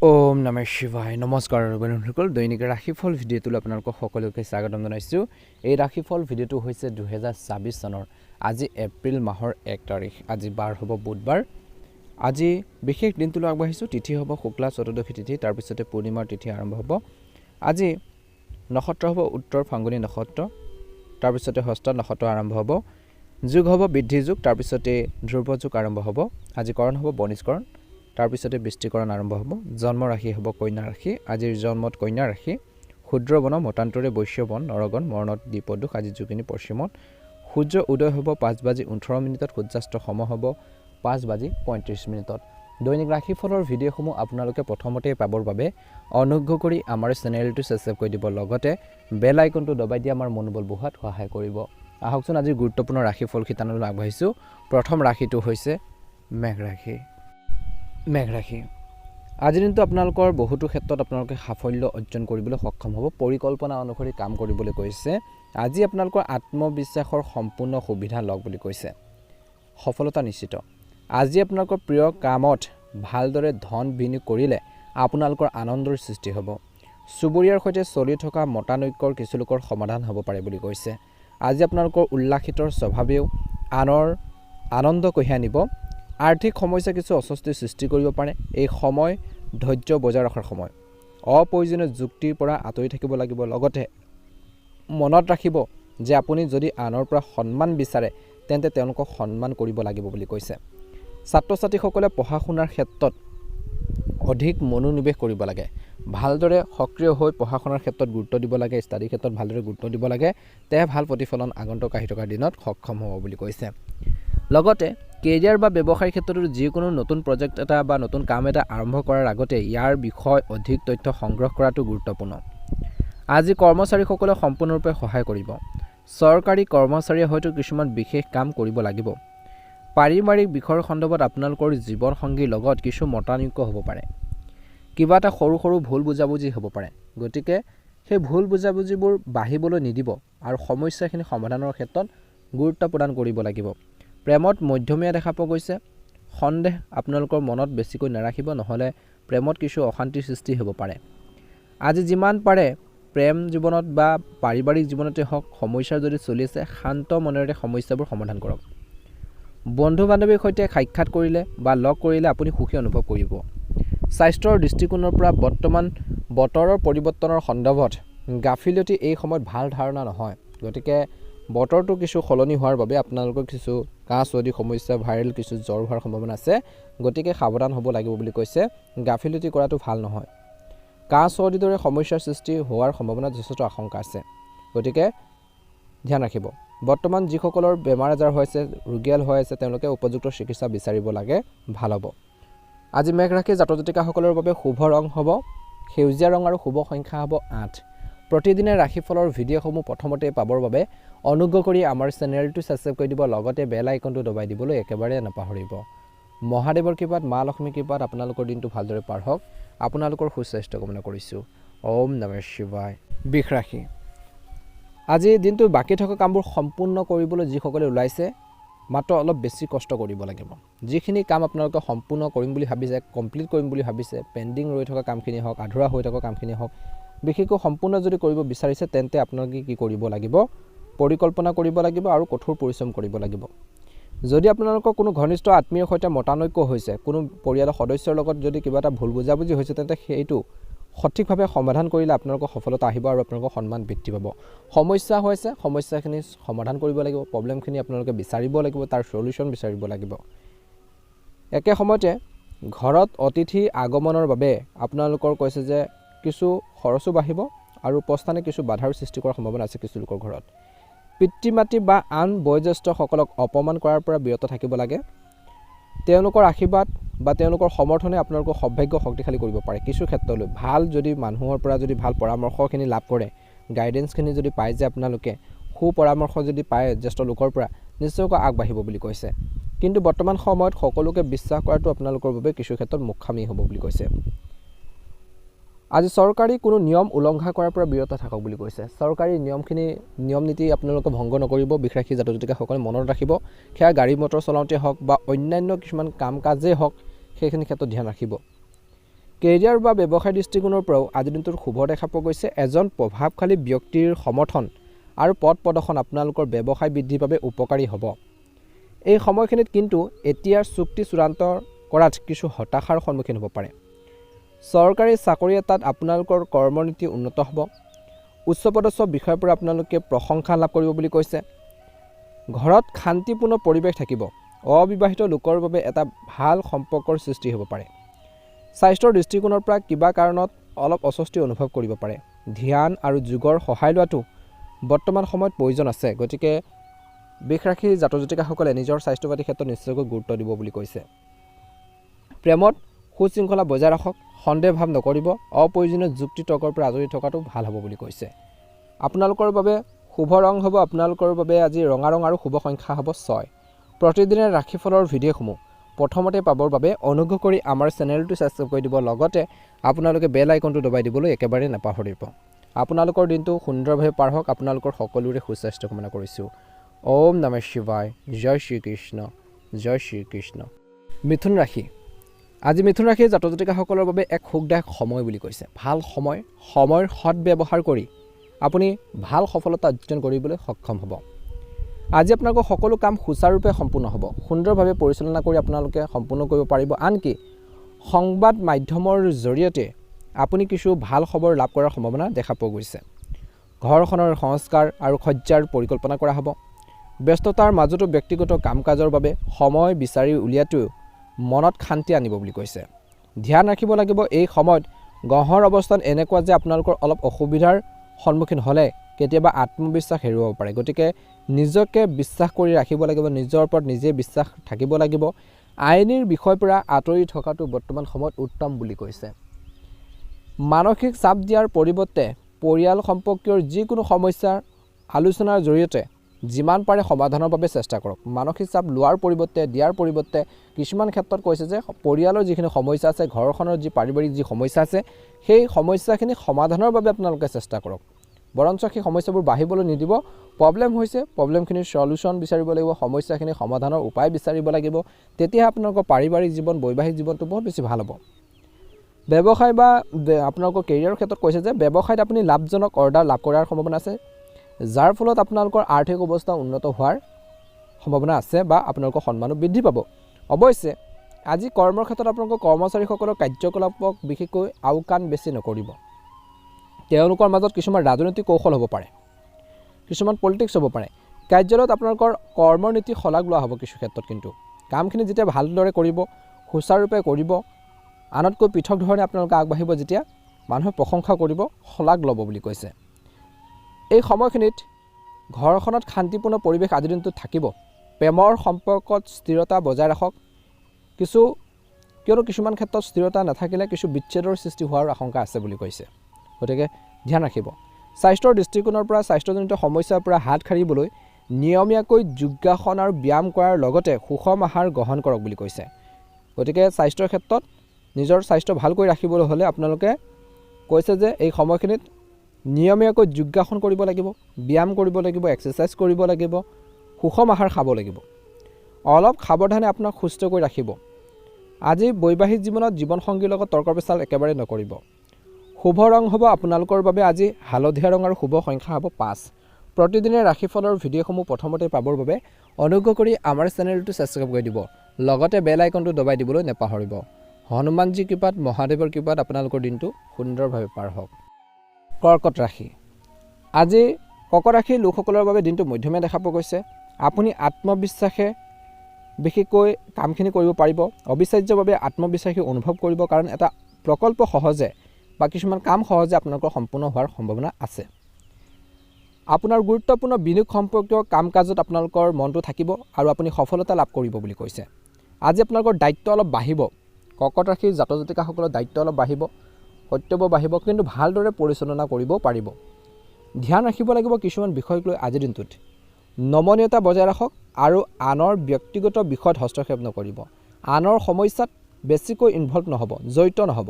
ওম নমঃ শিৱায়। নমস্কাৰ বন্ধুসকল, দৈনিক ৰাশিফল ভিডিঅ'টোলৈ আপোনালোকক সকলোকে স্বাগতম জনাইছোঁ। এই ৰাশিফল ভিডিঅ'টো হৈছে 2024 চনৰ আজি এপ্ৰিল মাহৰ 1 তাৰিখ। আজি বাৰ হ'ব বুধবাৰ। আজি বিশেষ দিনটোলৈ আগবাঢ়িছোঁ। তিথি হ'ব শুক্লা চতুৰ্দশী তিথি, তাৰপিছতে পূৰ্ণিমাৰ তিথি আৰম্ভ হ'ব। আজি নক্ষত্ৰ হ'ব উত্তৰ ফাংগুনী নক্ষত্ৰ, তাৰপিছতে হস্ত নক্ষত্ৰ আৰম্ভ হ'ব। যুগ হ'ব বৃদ্ধি যুগ, তাৰপিছতে ধ্ৰুৱ যুগ আৰম্ভ হ'ব। আজি কৰণ হ'ব বনিষ্কৰণ, তাৰপিছতে বৃষ্টিকৰণ আৰম্ভ হ'ব। জন্ম ৰাশি হ'ব কন্যা ৰাশি। আজিৰ জন্মত কন্যা ৰাশি। ক্ষুদ্ৰবন মতান্তৰে বৈশ্যবন নৰগণ মৰণত দ্বীপদোষ। আজি যোগিনী পশ্চিমত। সূৰ্য উদয় হ'ব 5:18, সূৰ্যাস্ত সম হ'ব 5:35। দৈনিক ৰাশিফলৰ ভিডিঅ'সমূহ আপোনালোকে প্ৰথমতেই পাবৰ বাবে অনুগ্ৰহ কৰি আমাৰ চেনেলটো ছাবস্ক্ৰাইব কৰি দিব, লগতে বেল আইকনটো দবাই দি আমাৰ মনোবল বঢ়োৱাত সহায় কৰিব। আহকচোন আজি গুৰুত্বপূৰ্ণ ৰাশিফল শিতানলৈ আগবাঢ়িছোঁ। প্ৰথম ৰাশিটো হৈছে মেঘ ৰাশি। মেঘ ৰাশি আজিৰ দিনটো আপোনালোকৰ বহুতো ক্ষেত্ৰত আপোনালোকে সাফল্য অৰ্জন কৰিবলৈ সক্ষম হ'ব। পৰিকল্পনা অনুসৰি কাম কৰিবলৈ কৈছে। আজি আপোনালোকৰ আত্মবিশ্বাসৰ সম্পূৰ্ণ সুবিধা লওক বুলি কৈছে। সফলতা নিশ্চিত। আজি আপোনালোকৰ প্ৰিয় কামত ভালদৰে ধন বিনিয়োগ কৰিলে আপোনালোকৰ আনন্দৰ সৃষ্টি হ'ব। চুবুৰীয়াৰ সৈতে চলি থকা মতানৈক্যৰ কিছু লোকৰ সমাধান হ'ব পাৰে বুলি কৈছে। আজি আপোনালোকৰ উল্লাসিতৰ স্বভাৱেও আনৰ আনন্দ কঢ়িয়াই আনিব। আৰ্থিক সমস্যা কিছু অস্বস্তিৰ সৃষ্টি কৰিব পাৰে। এই সময় ধৈৰ্য বজাই ৰখাৰ সময়। অপ্ৰয়োজনীয় যুক্তিৰ পৰা আঁতৰি থাকিব লাগিব। লগতে মনত ৰাখিব যে আপুনি যদি আনৰ পৰা সন্মান বিচাৰে তেন্তে তেওঁলোকক সন্মান কৰিব লাগিব বুলি কৈছে। ছাত্ৰ ছাত্ৰীসকলে পঢ়া শুনাৰ ক্ষেত্ৰত অধিক মনোনিৱেশ কৰিব লাগে। ভালদৰে সক্ৰিয় হৈ পঢ়া শুনাৰ ক্ষেত্ৰত গুৰুত্ব দিব লাগে। ষ্টাডিৰ ক্ষেত্ৰত ভালদৰে গুৰুত্ব দিব লাগে। তেহে ভাল প্ৰতিফলন আগন্তুক আহি থকা দিনত সক্ষম হ'ব বুলি কৈছে। লগতে কেৰিয়াৰ বা ব্যৱসায়ৰ ক্ষেত্ৰতো যিকোনো নতুন প্ৰজেক্ট এটা বা নতুন কাম এটা আৰম্ভ কৰাৰ আগতে ইয়াৰ বিষয়ে অধিক তথ্য সংগ্ৰহ কৰাটো গুৰুত্বপূৰ্ণ। আজি কৰ্মচাৰীসকলে সম্পূৰ্ণৰূপে সহায় কৰিব। চৰকাৰী কৰ্মচাৰীয়ে হয়তো কিছুমান বিশেষ কাম কৰিব লাগিব। পাৰিবাৰিক বিষয়ৰ সন্দৰ্ভত আপোনালোকৰ জীৱনসংগীৰ লগত কিছু মতানৈক্য হ'ব পাৰে। কিবা এটা সৰু সৰু ভুল বুজাবুজি হ'ব পাৰে। গতিকে সেই ভুল বুজাবুজিবোৰ বাঢ়িবলৈ নিদিব আৰু সমস্যাখিনি সমাধানৰ ক্ষেত্ৰত গুৰুত্ব প্ৰদান কৰিব লাগিব। প্ৰেমত মধ্যমীয়া দেখা পোৱা গৈছে। সন্দেহ আপোনালোকৰ মনত বেছিকৈ নাৰাখিব, নহ'লে প্ৰেমত কিছু অশান্তিৰ সৃষ্টি হ'ব পাৰে। আজি যিমান পাৰে প্ৰেম জীৱনত বা পাৰিবাৰিক জীৱনতে হওক সমস্যা যদি চলি আছে শান্ত মনেৰে সমস্যাবোৰ সমাধান কৰক। বন্ধু বান্ধৱীৰ সৈতে সাক্ষাৎ কৰিলে বা লগ কৰিলে আপুনি সুখী অনুভৱ কৰিব। স্বাস্থ্যৰ দৃষ্টিকোণৰ পৰা বৰ্তমান বতৰৰ পৰিৱৰ্তনৰ সন্দৰ্ভত গাফিলতি এই সময়ত ভাল ধাৰণা নহয়। গতিকে বতৰটো কিছু সলনি হোৱাৰ বাবে আপোনালোকৰ কিছু কাহ চৰ্দি সমস্যা, ভাইৰেল কিছু জ্বৰ হোৱাৰ সম্ভাৱনা আছে। গতিকে সাৱধান হ'ব লাগিব বুলি কৈছে। গাফিলতি কৰাটো ভাল নহয়। কাহ চৰ্দিৰ দৰে সমস্যাৰ সৃষ্টি হোৱাৰ সম্ভাৱনা যথেষ্ট আশংকা আছে। গতিকে ধ্যান ৰাখিব। বৰ্তমান যিসকলৰ বেমাৰ আজাৰ হৈছে, ৰোগীয়াল হৈ আছে, তেওঁলোকে উপযুক্ত চিকিৎসা বিচাৰিব লাগে, ভাল হ'ব। আজি মেঘ ৰাশিৰ জাতক জাতিকাসকলৰ বাবে শুভ ৰং হ'ব সেউজীয়া ৰং আৰু শুভ সংখ্যা হ'ব 8। প্ৰতিদিনে ৰাশিফলৰ ভিডিঅ'সমূহ প্ৰথমতে পাবৰ বাবে অনুগ্ৰহ কৰি আমাৰ চেনেলটো ছাবস্ক্ৰাইব কৰি দিব, লগতে বেল আইকনটো দবাই দিবলৈ একেবাৰে নাপাহৰিব। মহাদেৱৰ কৃপাত, মা লক্ষ্মীৰ কৃপাত আপোনালোকৰ দিনটো ভালদৰে পাৰ হওক। আপোনালোকৰ সুস্বাস্থ্য কামনা কৰিছোঁ। ওম নমঃ শিৱায়। বৃষ ৰাশি আজি দিনটো বাকী থকা কামবোৰ সম্পূৰ্ণ কৰিবলৈ যিসকলে ওলাইছে মাত্ৰ অলপ বেছি কষ্ট কৰিব লাগিব। যিখিনি কাম আপোনালোকে সম্পূৰ্ণ কৰিম বুলি ভাবিছে, কমপ্লিট কৰিম বুলি ভাবিছে, পেণ্ডিং ৰৈ থকা কামখিনি হওক, আধৰুৱা হৈ থকা কামখিনি হওক, বিশেষকৈ সম্পূৰ্ণ যদি কৰিব বিচাৰিছে তেন্তে আপোনালোকে কি কৰিব লাগিব? পৰিকল্পনা কৰিব লাগিব আৰু কঠোৰ পৰিশ্ৰম কৰিব লাগিব। যদি আপোনালোকৰ কোনো ঘনিষ্ঠ আত্মীয়ৰ সৈতে মতানৈক্য হৈছে, কোনো পৰিয়ালৰ সদস্যৰ লগত যদি কিবা এটা ভুল বুজাবুজি হৈছে, তেন্তে সেইটো সঠিকভাৱে সমাধান কৰিলে আপোনালোকৰ সফলতা আহিব আৰু আপোনালোকৰ সন্মান বৃদ্ধি পাব। সমস্যা হৈছে, সমস্যাখিনি সমাধান কৰিব লাগিব। প্ৰব্লেমখিনি আপোনালোকে বিচাৰিব লাগিব, তাৰ সলিউশ্যন বিচাৰিব লাগিব। একে সময়তে ঘৰত অতিথি আগমনৰ বাবে আপোনালোকৰ কৈছে যে কিছু খৰচো বাঢ়িব আৰু উপস্থানে কিছু বাধাৰ সৃষ্টি কৰাৰ সম্ভাৱনা আছে কিছু লোকৰ ঘৰত। পিতৃ মাতৃ বা আন বয়োজ্যেষ্ঠসকলক অপমান কৰাৰ পৰা বিৰত থাকিব লাগে। তেওঁলোকৰ আশীৰ্বাদ বা তেওঁলোকৰ সমৰ্থনে আপোনালোকৰ সৌভাগ্য শক্তিশালী কৰিব পাৰে। কিছু ক্ষেত্ৰলৈ ভাল যদি মানুহৰ পৰা যদি ভাল পৰামৰ্শখিনি লাভ কৰে, গাইডেঞ্চখিনি যদি পায় যে আপোনালোকে সু পৰামৰ্শ যদি পায় জ্যেষ্ঠ লোকৰ পৰা, নিশ্চয়কৈ আগবাঢ়িব বুলি কৈছে। কিন্তু বৰ্তমান সময়ত সকলোকে বিশ্বাস কৰাটো আপোনালোকৰ বাবে কিছু ক্ষেত্ৰত মুখামি হ'ব বুলি কৈছে। আজি চৰকাৰী কোনো নিয়ম উলংঘা কৰাৰ পৰা বিৰত থাকক বুলি কৈছে। চৰকাৰী নিয়ম নীতি আপোনালোকে ভংগ নকৰিব। বৃষ ৰাশিৰ জাতক জাতিকাসকলে মনত ৰাখিব। সেয়া গাড়ী মটৰ চলাওঁতে হওক বা অন্যান্য কিছুমান কাম কাজেই হওক, সেইখিনি ক্ষেত্ৰত ধ্যান ৰাখিব। কেৰিয়াৰ বা ব্যৱসায় দৃষ্টিকোণৰ পৰাও আজিৰ দিনটোত শুভ দেখা পোৱা গৈছে। এজন প্ৰভাৱশালী ব্যক্তিৰ সমৰ্থন আৰু পথ প্ৰদৰ্শন আপোনালোকৰ ব্যৱসায় বৃদ্ধিৰ বাবে উপকাৰী হ'ব। এই সময়খিনিত কিন্তু এতিয়াৰ চুক্তি চূড়ান্ত কৰাত কিছু হতাশাৰ সন্মুখীন হ'ব পাৰে। চৰকাৰী চাকৰি এটাত আপোনালোকৰ কৰ্মনীতি উন্নত হ'ব। উচ্চপদস্থ বিষয়ৰ পৰা আপোনালোকে প্ৰশংসা লাভ কৰিব বুলি কৈছে। ঘৰত শান্তিপূৰ্ণ পৰিৱেশ থাকিব। অবিবাহিত লোকৰ বাবে এটা ভাল সম্পৰ্কৰ সৃষ্টি হ'ব পাৰে। স্বাস্থ্যৰ দৃষ্টিকোণৰ পৰা কিবা কাৰণত অলপ অস্বস্তি অনুভৱ কৰিব পাৰে। ধ্যান আৰু যোগৰ সহায় লোৱাটো বৰ্তমান সময়ত প্ৰয়োজন আছে। গতিকে বৃষ ৰাশিৰ জাতক জাতিকাসকলে নিজৰ স্বাস্থ্য পাতিৰ ক্ষেত্ৰত নিশ্চয়কৈ গুৰুত্ব দিব বুলি কৈছে। প্ৰেমত সুশৃংখলা বজাই ৰাখক। সন্দেহ ভাৱ নকৰিব। অপ্ৰয়োজনীয় যুক্তি তৰ্কৰ পৰা আঁতৰি থকাটো ভাল হ'ব বুলি কৈছে। আপোনালোকৰ বাবে শুভ ৰং হ'ব আপোনালোকৰ বাবে আজি ৰঙা ৰং আৰু শুভ সংখ্যা হ'ব 6। প্ৰতিদিনে ৰাশিফলৰ ভিডিঅ'সমূহ প্ৰথমতে পাবৰ বাবে অনুগ্ৰহ কৰি আমাৰ চেনেলটো ছাবস্ক্ৰাইব কৰি দিব। লগতে আপোনালোকে বেল আইকনটো দবাই দিবলৈ একেবাৰে নাপাহৰিব। আপোনালোকৰ দিনটো সুন্দৰভাৱে পাৰ হওক। আপোনালোকৰ সকলোৰে সুস্বাস্থ্য কামনা কৰিছোঁ। ওম নমঃ শিৱায়। জয় শ্ৰীকৃষ্ণ, জয় শ্ৰীকৃষ্ণ। মিথুন ৰাশি। আজি মিথুন ৰাশিৰ জাতক জাতিকাসকলৰ বাবে এক সুখদায়ক সময় বুলি কৈছে। ভাল সময়, সময়ৰ সৎ ব্যৱহাৰ কৰি আপুনি ভাল সফলতা অৰ্জন কৰিবলৈ সক্ষম হ'ব। আজি আপোনালোকৰ সকলো কাম সুচাৰুৰূপে সম্পূৰ্ণ হ'ব। সুন্দৰভাৱে পৰিচালনা কৰি আপোনালোকে সম্পূৰ্ণ কৰিব পাৰিব। আনকি সংবাদ মাধ্যমৰ জৰিয়তে আপুনি কিছু ভাল খবৰ লাভ কৰাৰ সম্ভাৱনা দেখা পোৱা গৈছে। ঘৰখনৰ সংস্কাৰ আৰু সজ্জাৰ পৰিকল্পনা কৰা হ'ব। ব্যস্ততাৰ মাজতো ব্যক্তিগত কাম কাজৰ বাবে সময় বিচাৰি উলিয়াটোৱেও মনত শান্তি আনিব বুলি কৈছে। ধ্যান ৰাখিব লাগিব এই সময়ত গ্ৰহৰ অৱস্থান এনেকুৱা যে আপোনালোকৰ অলপ অসুবিধাৰ সন্মুখীন হ'লে কেতিয়াবা আত্মবিশ্বাস হেৰুৱাব পাৰে। গতিকে নিজকে বিশ্বাস কৰি ৰাখিব লাগিব। নিজৰ ওপৰত নিজে বিশ্বাস থাকিব লাগিব। আইনীৰ বিষয়ৰ পৰা আঁতৰি থকাটো বৰ্তমান সময়ত উত্তম বুলি কৈছে। মানসিক চাপ দিয়াৰ পৰিৱৰ্তে পৰিয়াল সম্পৰ্কীয় যিকোনো সমস্যাৰ আলোচনাৰ জৰিয়তে যিমান পাৰে সমাধানৰ বাবে চেষ্টা কৰক। মানসিক চাপ লোৱাৰ পৰিৱৰ্তে দিয়াৰ পৰিৱৰ্তে কিছুমান ক্ষেত্ৰত কৈছে যে পৰিয়ালৰ যিখিনি সমস্যা আছে, ঘৰখনৰ যি পাৰিবাৰিক যি সমস্যা আছে, সেই সমস্যাখিনি সমাধানৰ বাবে আপোনালোকে চেষ্টা কৰক। বৰঞ্চ সেই সমস্যাবোৰ বাঢ়িবলৈ নিদিব। প্ৰব্লেম হৈছে, প্ৰব্লেমখিনিৰ সলিউশ্যন বিচাৰিব লাগিব। সমস্যাখিনি সমাধানৰ উপায় বিচাৰিব লাগিব। তেতিয়াহে আপোনালোকৰ পাৰিবাৰিক জীৱন, বৈবাহিক জীৱনটো বহুত বেছি ভাল হ'ব। ব্যৱসায় বা আপোনালোকৰ কেৰিয়াৰৰ ক্ষেত্ৰত কৈছে যে ব্যৱসায়ত আপুনি লাভজনক অৰ্ডাৰ লাভ কৰাৰ সম্ভাৱনা আছে, যাৰ ফলত আপোনালোকৰ আৰ্থিক অৱস্থা উন্নত হোৱাৰ সম্ভাৱনা আছে বা আপোনালোকৰ সন্মানো বৃদ্ধি পাব। অৱশ্যে আজি কৰ্মৰ ক্ষেত্ৰত আপোনালোকৰ কৰ্মচাৰীসকলৰ কাৰ্যকলাপক বিশেষকৈ আওকাণ বেছি নকৰিব। তেওঁলোকৰ মাজত কিছুমান ৰাজনৈতিক কৌশল হ'ব পাৰে, কিছুমান পলিটিক্স হ'ব পাৰে। কাৰ্যালয়ত আপোনালোকৰ কৰ্মৰ নীতি শলাগ লোৱা হ'ব কিছু ক্ষেত্ৰত। কিন্তু কামখিনি যেতিয়া ভালদৰে কৰিব, সুচাৰুৰূপে কৰিব, আনতকৈ পৃথক ধৰণে আপোনালোকে আগবাঢ়িব, যেতিয়া মানুহে প্ৰশংসা কৰিব, শলাগ ল'ব বুলি কৈছে। এই সময়খিনিত ঘৰখনত শান্তিপূৰ্ণ পৰিৱেশ আজিৰ দিনটোত থাকিব। প্ৰেমৰ সম্পৰ্কত স্থিৰতা বজাই ৰাখক। কিয়নো কিছুমান ক্ষেত্ৰত স্থিৰতা নাথাকিলে কিছু বিচ্ছেদৰ সৃষ্টি হোৱাৰ আশংকা আছে বুলি কৈছে। গতিকে ধ্যান ৰাখিব। স্বাস্থ্যৰ দৃষ্টিকোণৰ পৰা স্বাস্থ্যজনিত সমস্যাৰ পৰা হাত সাৰিবলৈ নিয়মীয়াকৈ যোগাসন আৰু ব্যায়াম কৰাৰ লগতে সুষম আহাৰ গ্ৰহণ কৰক বুলি কৈছে। গতিকে স্বাস্থ্যৰ ক্ষেত্ৰত নিজৰ স্বাস্থ্য ভালকৈ ৰাখিবলৈ হ'লে আপোনালোকে কৈছে যে এই সময়খিনিত নিয়মীয়াকৈ যোগাসন কৰিব লাগিব, ব্যায়াম কৰিব লাগিব, এক্সাৰচাইজ কৰিব লাগিব, সুষম আহাৰ খাব লাগিব। অলপ সাৱধানে আপোনাক সুস্থ কৰি ৰাখিব। আজি বৈবাহিক জীৱনত জীৱনসংগীৰ লগত তৰ্ক পেচাল একেবাৰে নকৰিব। শুভ ৰং হ'ব আপোনালোকৰ বাবে আজি হালধীয়া ৰং আৰু শুভ সংখ্যা হ'ব 5। প্ৰতিদিনে ৰাশিফলৰ ভিডিঅ'সমূহ প্ৰথমতে পাবৰ বাবে অনুগ্ৰহ কৰি আমাৰ চেনেলটো ছাবস্ক্ৰাইব কৰি দিব। লগতে বেল আইকনটো দবাই দিবলৈ নাপাহৰিব। হনুমানজী কৃপাত, মহাদেৱৰ কৃপাত আপোনালোকৰ দিনটো সুন্দৰভাৱে পাৰ হওক। কৰ্কট ৰাশি। আজি কৰ্কট ৰাশিৰ লোকসকলৰ বাবে দিনটো মধ্যমীয়া দেখা পোৱা গৈছে। আপুনি আত্মবিশ্বাসে বিশেষকৈ কামখিনি কৰিব পাৰিব। অবিশ্বাস্যভাৱে আত্মবিশ্বাসী অনুভৱ কৰিব, কাৰণ এটা প্ৰকল্প সহজে বা কিছুমান কাম সহজে আপোনালোকৰ সম্পূৰ্ণ হোৱাৰ সম্ভাৱনা আছে। আপোনাৰ গুৰুত্বপূৰ্ণ বিনিয়োগ সম্পৰ্কীয় কাম কাজত আপোনালোকৰ মনটো থাকিব আৰু আপুনি সফলতা লাভ কৰিব বুলি কৈছে। আজি আপোনালোকৰ দায়িত্ব অলপ বাঢ়িব। কৰ্কট ৰাশিৰ জাতক জাতিকাসকলৰ দায়িত্ব অলপ বাঢ়িব, কৰ্তব্য বাঢ়িব, কিন্তু ভালদৰে পৰিচালনা কৰিব পাৰিব। ধ্যান ৰাখিব লাগিব কিছুমান বিষয়ক লৈ আজিৰ দিনটোত। নমনীয়তা বজাই ৰাখক আৰু আনৰ ব্যক্তিগত বিষয়ত হস্তক্ষেপ নকৰিব। আনৰ সমস্যাত বেছিকৈ ইনভলভ নহ'ব, জড়িত নহ'ব।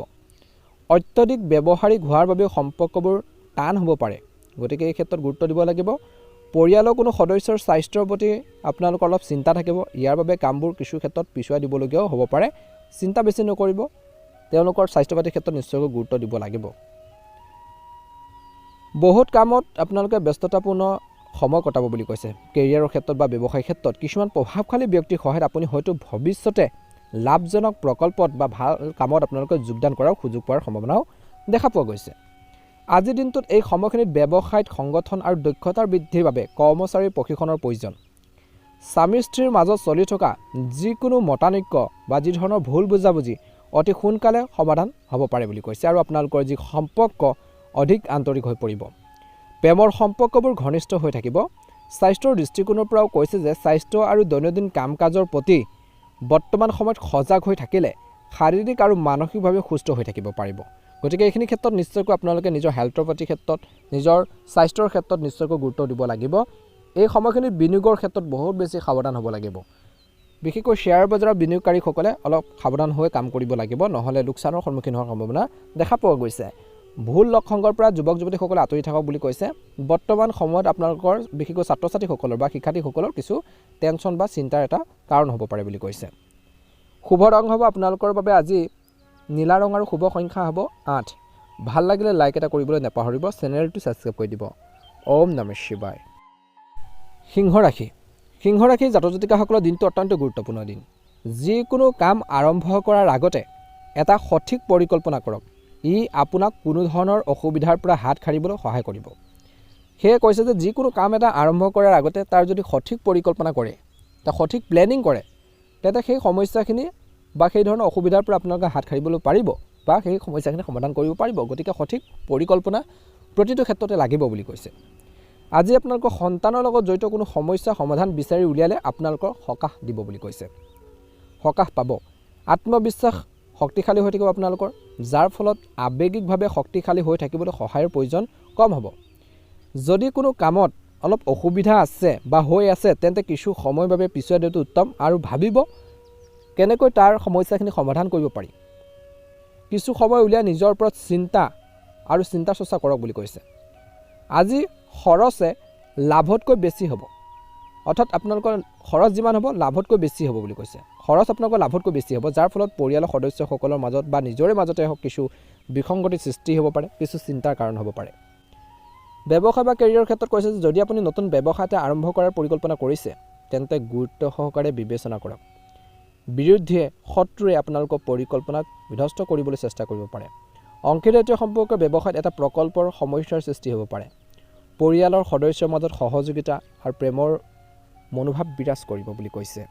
অত্যধিক ব্যৱহাৰিক হোৱাৰ বাবে সম্পৰ্কবোৰ টান হ'ব পাৰে। গতিকে এই ক্ষেত্ৰত গুৰুত্ব দিব লাগিব। পৰিয়ালৰ কোনো সদস্যৰ স্বাস্থ্যৰ প্ৰতি আপোনালোকৰ অলপ চিন্তা থাকিব। ইয়াৰ বাবে কামবোৰ কিছু ক্ষেত্ৰত পিছুৱাই দিবলগীয়াও হ'ব পাৰে। চিন্তা বেছি নকৰিব, তেওঁলোকৰ স্বাস্থ্য পাতিৰ ক্ষেত্ৰত নিশ্চয়কৈ গুৰুত্ব দিব লাগিব। বহুত কামত আপোনালোকে ব্যস্ততাপূৰ্ণ সময় কটাব বুলি কৈছে। কেৰিয়াৰৰ ক্ষেত্ৰত বা ব্যৱসায়িক ক্ষেত্ৰত কিছুমান প্ৰভাৱশালী ব্যক্তিৰ সহায়ত আপুনি হয়তো ভৱিষ্যতে লাভজনক প্ৰকল্পত বা ভাল কামত আপোনালোকে যোগদান কৰাৰ সুযোগ পোৱাৰ সম্ভাৱনাও দেখা পোৱা গৈছে। আজিৰ দিনটোত এই সময়খিনিত ব্যৱসায়িক সংগঠন আৰু দক্ষতাৰ বৃদ্ধিৰ বাবে কৰ্মচাৰীৰ প্ৰশিক্ষণৰ প্ৰয়োজন। স্বামী স্ত্ৰীৰ মাজত চলি থকা যিকোনো মতানৈক্য বা যি ধৰণৰ ভুল বুজাবুজি অতি সোনকালে সমাধান হ'ব পাৰে বুলি কৈছে আৰু আপোনালোকৰ যি সম্পৰ্ক অধিক আন্তৰিক হৈ পৰিব। প্ৰেমৰ সম্পৰ্কবোৰ ঘনিষ্ঠ হৈ থাকিব। স্বাস্থ্যৰ দৃষ্টিকোণৰ পৰাও কৈছে যে স্বাস্থ্য আৰু দৈনন্দিন কাম কাজৰ প্ৰতি বৰ্তমান সময়ত সজাগ হৈ থাকিলে শাৰীৰিক আৰু মানসিকভাৱে সুস্থ হৈ থাকিব পাৰিব। গতিকে এইখিনি ক্ষেত্ৰত নিশ্চয়কৈ আপোনালোকে নিজৰ হেল্থৰ প্ৰতি ক্ষেত্ৰত নিজৰ স্বাস্থ্যৰ ক্ষেত্ৰত নিশ্চয়কৈ গুৰুত্ব দিব লাগিব। এই সময়খিনিত বিনিয়োগৰ ক্ষেত্ৰত বহুত বেছি সাৱধান হ'ব লাগিব। বিশেষকৈ শ্বেয়াৰ বজাৰৰ বিনিয়োগকাৰীসকলে অলপ সাৱধান হৈ কাম কৰিব লাগিব, নহ'লে লোকচানৰ সন্মুখীন হোৱাৰ সম্ভাৱনা দেখা পোৱা গৈছে। ভুল লগ সংগৰ পৰা যুৱক যুৱতীসকলে আঁতৰি থাকক বুলি কৈছে। বৰ্তমান সময়ত আপোনালোকৰ বিশেষকৈ ছাত্ৰ ছাত্ৰীসকলৰ বা শিক্ষাৰ্থীসকলৰ কিছু টেনশ্যন বা চিন্তাৰ এটা কাৰণ হ'ব পাৰে বুলি কৈছে। শুভ ৰং হ'ব আপোনালোকৰ বাবে আজি নীলা ৰং আৰু শুভ সংখ্যা হ'ব 8। ভাল লাগিলে লাইক এটা কৰিবলৈ নাপাহৰিব, চেনেলটো ছাবস্ক্ৰাইব কৰি দিব। ওম নমঃ শিৱায়। সিংহ ৰাশি। সিংহ ৰাশিৰ জাতক জাতিকাসকলৰ দিনটো অত্যন্ত গুৰুত্বপূৰ্ণ দিন। যিকোনো কাম আৰম্ভ কৰাৰ আগতে এটা সঠিক পৰিকল্পনা কৰক। ই আপোনাক কোনো ধৰণৰ অসুবিধাৰ পৰা হাত সাৰিবলৈ সহায় কৰিব। সেয়ে কৈছে যে যিকোনো কাম এটা আৰম্ভ কৰাৰ আগতে তাৰ যদি সঠিক পৰিকল্পনা কৰে, তাৰ সঠিক প্লেনিং কৰে, তেন্তে সেই সমস্যাখিনি বা সেই ধৰণৰ অসুবিধাৰ পৰা আপোনালোকে হাত সাৰিবলৈ পাৰিব বা সেই সমস্যাখিনি সমাধান কৰিব পাৰিব। গতিকে সঠিক পৰিকল্পনা প্ৰতিটো ক্ষেত্ৰতে লাগিব বুলি কৈছে। আজি আপোনালোকৰ সন্তানৰ লগত জড়িত কোনো সমস্যা সমাধান বিচাৰি উলিয়ালে আপোনালোকৰ সকাহ দিব বুলি কৈছে। সকাহ পাব। আত্মবিশ্বাস শক্তিশালী হৈ থাকিব আপোনালোকৰ, যাৰ ফলত আৱেগিকভাৱে শক্তিশালী হৈ থাকিবলৈ সহায়ৰ প্ৰয়োজন কম হ'ব। যদি কোনো কামত অলপ অসুবিধা আছে বা হৈ আছে, তেন্তে কিছু সময়ৰ বাবে পিছুৱাই দিয়াটো উত্তম আৰু ভাবিব কেনেকৈ তাৰ সমস্যাখিনি সমাধান কৰিব পাৰি। কিছু সময় উলিয়াই নিজৰ ওপৰত চিন্তা চৰ্চা কৰক বুলি কৈছে। আজি খৰচে লাভতকৈ বেছি হ'ব, অৰ্থাৎ আপোনালোকৰ খৰচ যিমান হ'ব লাভতকৈ বেছি হ'ব বুলি কৈছে। খৰচ আপোনালোকৰ লাভতকৈ বেছি হ'ব, যাৰ ফলত পৰিয়ালৰ সদস্যসকলৰ মাজত বা নিজৰে মাজতে হওক কিছু বিসংগতিৰ সৃষ্টি হ'ব পাৰে, কিছু চিন্তাৰ কাৰণ হ'ব পাৰে। ব্যৱসায় বা কেৰিয়াৰৰ ক্ষেত্ৰত কৈছে যে যদি আপুনি নতুন ব্যৱসায় এটা আৰম্ভ কৰাৰ পৰিকল্পনা কৰিছে, তেন্তে গুৰুত্ব সহকাৰে বিবেচনা কৰক। বিৰুদ্ধে শত্ৰুৱে আপোনালোকৰ পৰিকল্পনাক বিধ্বস্ত কৰিবলৈ চেষ্টা কৰিব পাৰে। অংশীদাৰীত্ব সম্পৰ্কৰ ব্যৱসায়ত এটা প্ৰকল্পৰ সমস্যাৰ সৃষ্টি হ'ব পাৰে। পৰিয়ালৰ সদস্যৰ মাজত সহযোগিতা আৰু প্ৰেমৰ মনোভাৱ বিৰাজ কৰিব বুলি কৈছে।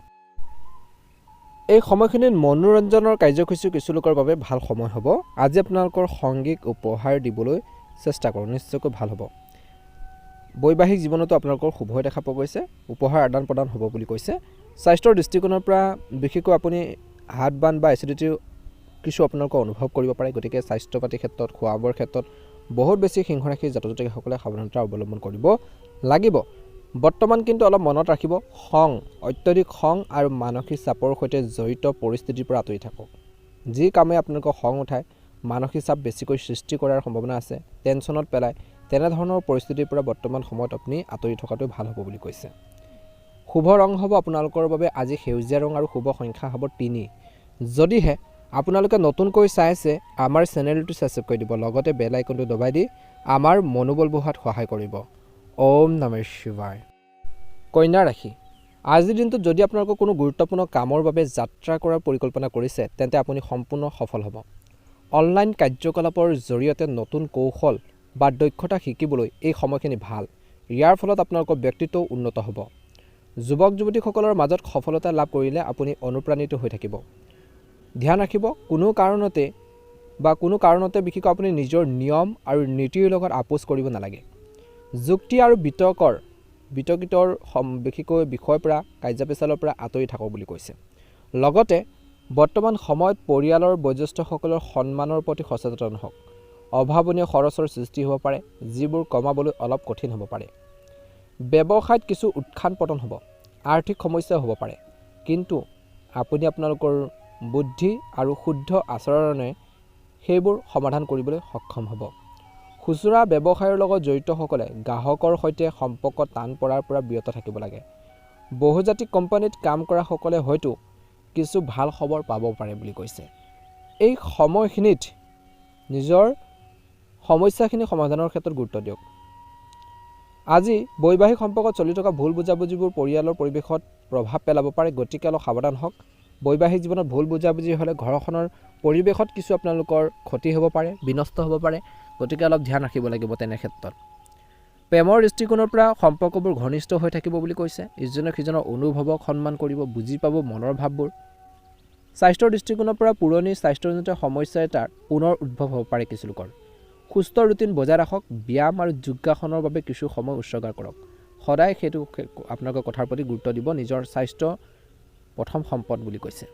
এই সময়খিনিত মনোৰঞ্জনৰ কাৰ্যসূচী কিছু লোকৰ বাবে ভাল সময় হ'ব। আজি আপোনালোকৰ সংগীক উপহাৰ দিবলৈ চেষ্টা কৰক, নিশ্চয়কৈ ভাল হ'ব। বৈবাহিক জীৱনতো আপোনালোকৰ শুভ দেখা পোৱা গৈছে, উপহাৰ আদান প্ৰদান হ'ব বুলি কৈছে। স্বাস্থ্যৰ দৃষ্টিকোণৰ পৰা বিশেষকৈ আপুনি হাত বান বা এচিডিটি কিছু আপোনালোকে অনুভৱ কৰিব পাৰে। গতিকে স্বাস্থ্য পাতিৰ ক্ষেত্ৰত, খোৱা বোৱাৰ ক্ষেত্ৰত বহুত বেছি সিংহ ৰাশিৰ জাতক জাতিকাসকলে সাৱধানতা অৱলম্বন কৰিব লাগিব। বৰ্তমান কিন্তু অলপ মনত ৰাখিব, অত্যধিক খং আৰু মানসিক চাপৰ সৈতে জড়িত পৰিস্থিতিৰ পৰা আঁতৰি থাকক। যি কামে আপোনালোকক খং উঠায়, মানসিক চাপ বেছিকৈ সৃষ্টি কৰাৰ সম্ভাৱনা আছে, টেনশ্যনত পেলায়, তেনেধৰণৰ পৰিস্থিতিৰ পৰা বৰ্তমান সময়ত আপুনি আঁতৰি থকাটো ভাল হ'ব বুলি কৈছে। শুভ ৰং হ'ব আপোনালোকৰ বাবে আজি সেউজীয়া ৰং আৰু শুভ সংখ্যা হ'ব 3। যদিহে আপোনালোকে নতুনকৈ চাইছে, আমাৰ চেনেলটো ছাবস্ক্ৰাইব কৰি দিব, লগতে বেল আইকনটো দবাই দি আমাৰ মনোবল বঢ়োৱাত সহায় কৰিব। ওম নমঃ শিৱায়। কন্যা ৰাশি। আজিৰ দিনটোত যদি আপোনালোকৰ কোনো গুৰুত্বপূৰ্ণ কামৰ বাবে যাত্ৰা কৰাৰ পৰিকল্পনা কৰিছে, তেন্তে আপুনি সম্পূৰ্ণ সফল হ'ব। অনলাইন কাৰ্যকলাপৰ জৰিয়তে নতুন কৌশল বা দক্ষতা শিকিবলৈ এই সময়খিনি ভাল। ইয়াৰ ফলত আপোনালোকৰ ব্যক্তিত্বও উন্নত হ'ব। যুৱক যুৱতীসকলৰ মাজত সফলতা লাভ কৰিলে আপুনি অনুপ্ৰাণিত হৈ থাকিব। ধ্যান ৰাখিব, কোনো কাৰণতে বিশেষকৈ আপুনি নিজৰ নিয়ম আৰু নীতিৰ লগত আপোচ কৰিব নালাগে। যুক্তি আৰু বিতৰ্কিতৰ বিশেষকৈ বিষয়ৰ পৰা, কাৰ্যপেচালৰ পৰা আঁতৰি থাকক বুলি কৈছে। লগতে বৰ্তমান সময়ত পৰিয়ালৰ বয়োজ্যেষ্ঠসকলৰ সন্মানৰ প্ৰতি সচেতন হওক। অভাৱনীয় খৰচৰ সৃষ্টি হ'ব পাৰে, যিবোৰ কমাবলৈ অলপ কঠিন হ'ব পাৰে। ব্যৱসায়ত কিছু উত্থান পতন হ'ব, আৰ্থিক সমস্যাও হ'ব পাৰে, কিন্তু আপুনি আপোনালোকৰ বুদ্ধি আৰু শুদ্ধ আচৰণে সেইবোৰ সমাধান কৰিবলৈ সক্ষম হ'ব। খুচুৰা ব্যৱসায়ৰ লগত জড়িতসকলে গ্ৰাহকৰ সৈতে সম্পৰ্ক টান পৰাৰ পৰা বিৰত থাকিব লাগে। বহুজাতিক কোম্পানীত কাম কৰা সকলে হয়তো কিছু ভাল খবৰ পাব পাৰে বুলি কৈছে। এই সময়খিনিত নিজৰ সমস্যাখিনি সমাধানৰ ক্ষেত্ৰত গুৰুত্ব দিয়ক। আজি বৈবাহিক সম্পৰ্কত চলি থকা ভুল বুজাবুজিবোৰ পৰিয়ালৰ পৰিৱেশত প্ৰভাৱ পেলাব পাৰে, গতিকে অলপ সাৱধান হওক। বৈবাহিক জীৱনত ভুল বুজাবুজি হ'লে ঘৰখনৰ পৰিৱেশত কিছু আপোনালোকৰ ক্ষতি হ'ব পাৰে, বিনষ্ট হ'ব পাৰে, গতিকে অলপ ধ্যান ৰাখিব লাগিব তেনে ক্ষেত্ৰত। প্ৰেমৰ দৃষ্টিকোণৰ পৰা সম্পৰ্কবোৰ ঘনিষ্ঠ হৈ থাকিব বুলি কৈছে। ইজনে সিজনৰ অনুভৱক সন্মান কৰিব, বুজি পাব মনৰ ভাৱবোৰ। স্বাস্থ্যৰ দৃষ্টিকোণৰ পৰা পুৰণি স্বাস্থ্যজনিত সমস্যা এটাৰ পুনৰ উদ্ভৱ হ'ব পাৰে কিছু লোকৰ। সুস্থ ৰুটিন বজাই ৰাখক, ব্যায়াম আৰু যোগাসনৰ বাবে কিছু সময় উৎসৰ্গা কৰক। সদায় সেইটো আপোনালোকৰ কথাৰ প্ৰতি গুৰুত্ব দিব। নিজৰ স্বাস্থ্য প্ৰথম সম্পদ বুলি কৈছে।